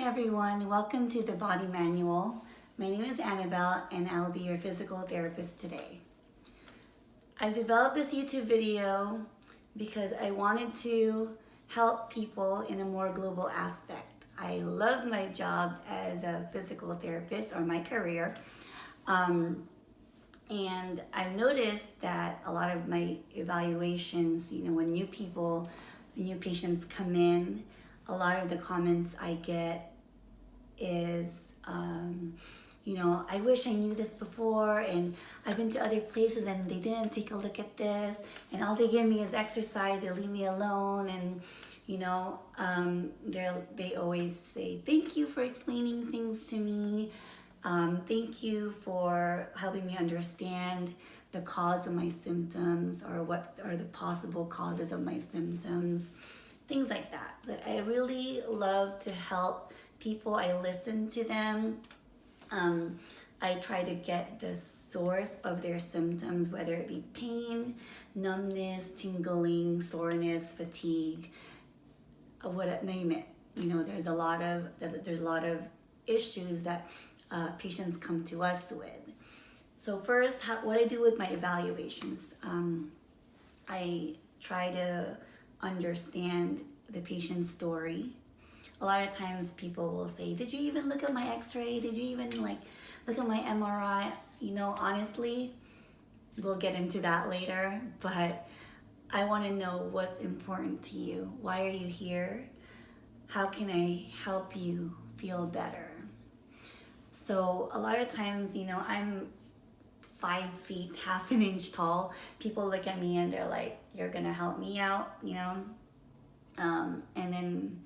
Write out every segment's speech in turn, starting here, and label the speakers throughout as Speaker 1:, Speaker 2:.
Speaker 1: everyone, welcome to the Body Manual. My name is Annabelle and I'll be your physical therapist today. I've developed this YouTube video because I wanted to help people in a more global aspect. I love my job as a physical therapist, or my career, and I've noticed that a lot of my evaluations, when new patients come in, a lot of the comments I get is, I wish I knew this before, and I've been to other places and they didn't take a look at this, and all they give me is exercise, they leave me alone, and they always say, thank you for explaining things to me. Thank you for helping me understand the cause of my symptoms, or what are the possible causes of my symptoms. Things like that. But I really love to help people. I listen to them. I try to get the source of their symptoms, whether it be pain, numbness, tingling, soreness, fatigue, name it. There's a lot of issues that patients come to us with. So first, what I do with my evaluations, I try to understand the patient's story. A lot of times people will say, did you even look at my x-ray? Did you even look at my MRI? Honestly, we'll get into that later, but I want to know what's important to you. Why are you here? How can I help you feel better? So a lot of times, I'm 5 feet, half an inch tall. People look at me and they're like, you're gonna help me out, and then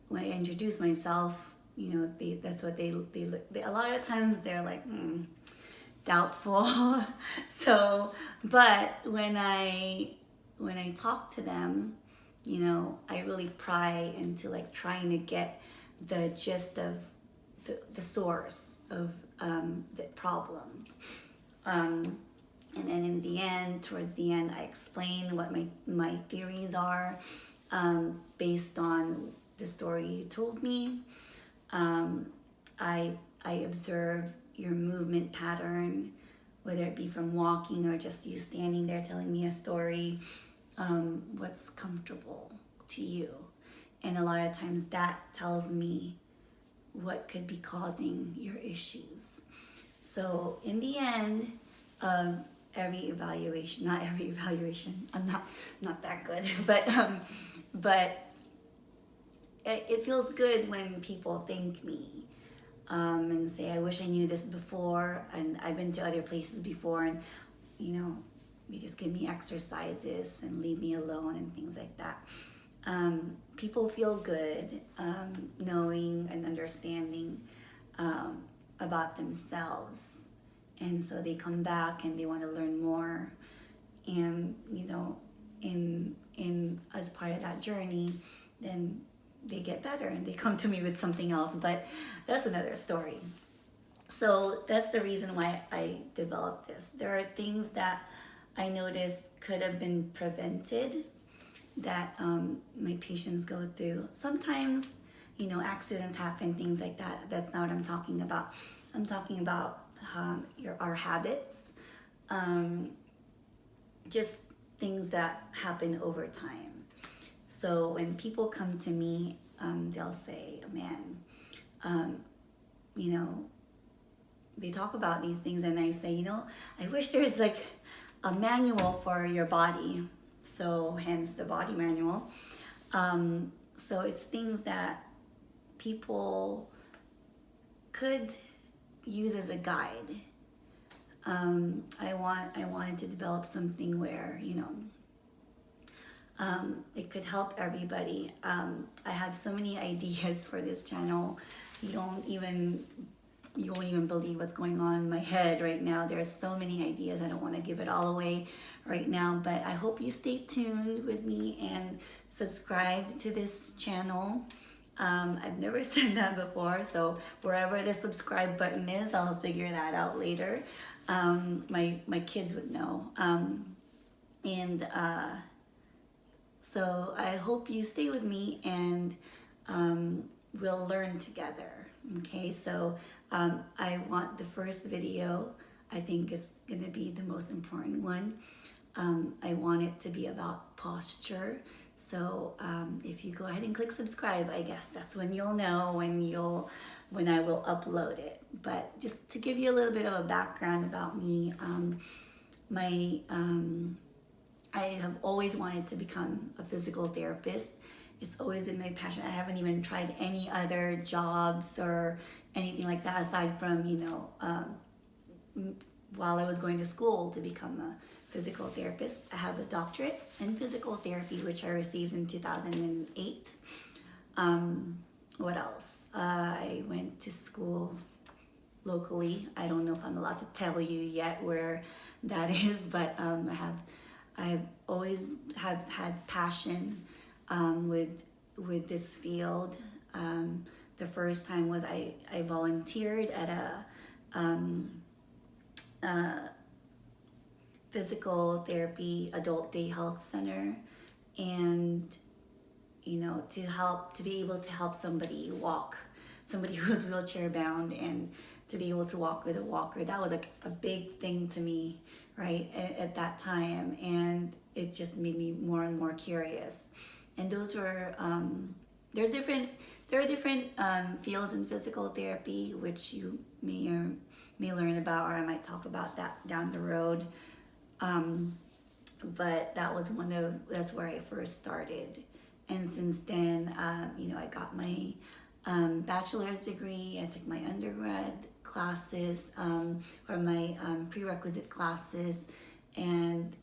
Speaker 1: when I introduce myself, that's what they a lot of times they're like, doubtful. So, but when I talk to them, I really pry into trying to get the gist of the source of the problem. And then in the end, towards the end, I explain what my theories are based on the story you told me. I observe your movement pattern, whether it be from walking or just you standing there telling me a story, what's comfortable to you. And a lot of times that tells me what could be causing your issues. So in the end of every evaluation, not every evaluation, I'm not that good, but it feels good when people thank me and say, I wish I knew this before, and I've been to other places before, and you just give me exercises and leave me alone and things like that. People feel good knowing and understanding about themselves, and so they come back and they want to learn more, and in as part of that journey, then they get better and they come to me with something else, but that's another story. So that's the reason why I developed this. There are things that I noticed could have been prevented that my patients go through. Sometimes, accidents happen, things like that. That's not what I'm talking about. I'm talking about our habits, just things that happen over time. So when people come to me, they'll say, man, they talk about these things, and I say, I wish there's a manual for your body. So hence the Body Manual. So it's things that people could use as a guide. I wanted to develop something where, it could help everybody. I have so many ideas for this channel. You won't even believe what's going on in my head right now. There's so many ideas. I don't want to give it all away right now, but I hope you stay tuned with me and subscribe to this channel. I've never said that before, so wherever the subscribe button is, I'll figure that out later. My kids would know. So I hope you stay with me and we'll learn together. Okay, so I want the first video, I think it's gonna be the most important one. I want it to be about posture. So if you go ahead and click subscribe, I guess that's when you'll know when I will upload it. But just to give you a little bit of a background about me, I have always wanted to become a physical therapist. It's always been my passion. I haven't even tried any other jobs or anything like that aside from, while I was going to school to become a physical therapist. I have a doctorate in physical therapy, which I received in 2008. What else? I went to school locally. I don't know if I'm allowed to tell you yet where that is, but I've always had passion with this field. The first time was I volunteered at a physical therapy adult day health center, and to be able to help somebody who's wheelchair bound, and to be able to walk with a walker. That was a big thing to me, right, at that time, and it just made me more and more curious. And those were there are different fields in physical therapy, which you may learn about, or I might talk about that down the road. But that's where I first started, and since then, I got my bachelor's degree. I took my undergrad classes, or my prerequisite classes, and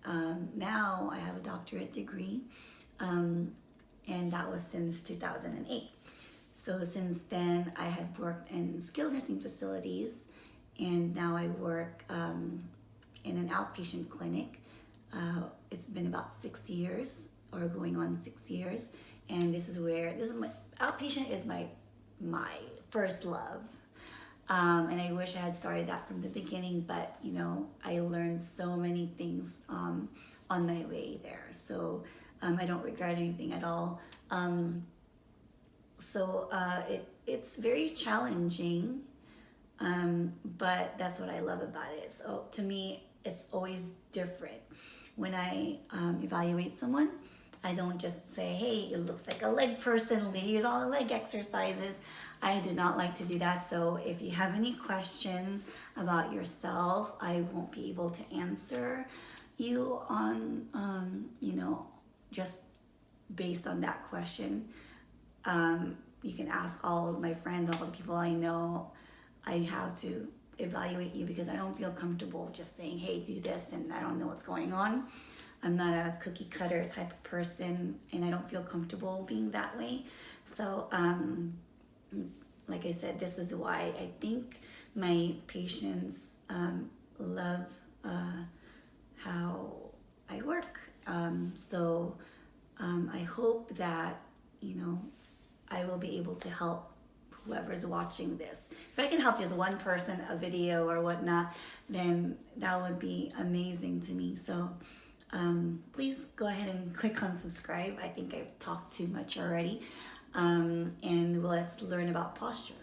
Speaker 1: now I have a doctorate degree, and that was since 2008. So since then, I had worked in skilled nursing facilities, and now I work in an outpatient clinic. It's been about 6 years, or going on 6 years, and outpatient is my first love. And I wish I had started that from the beginning, but I learned so many things on my way there. So I don't regret anything at all. It's very challenging, but that's what I love about it. So to me, it's always different. When I evaluate someone, I don't just say, hey, it looks like a leg person, here's all the leg exercises. I do not like to do that. So if you have any questions about yourself, I won't be able to answer you on, just based on that question. You can ask all of my friends, all the people I know. I have to evaluate you because I don't feel comfortable just saying, hey, do this, and I don't know what's going on. I'm not a cookie cutter type of person, and I don't feel comfortable being that way. So, like I said, this is why I think my patients love how I work. I hope that, I will be able to help whoever's watching this. If I can help just one person, a video or whatnot, then that would be amazing to me. So please go ahead and click on subscribe. I think I've talked too much already. And let's learn about posture.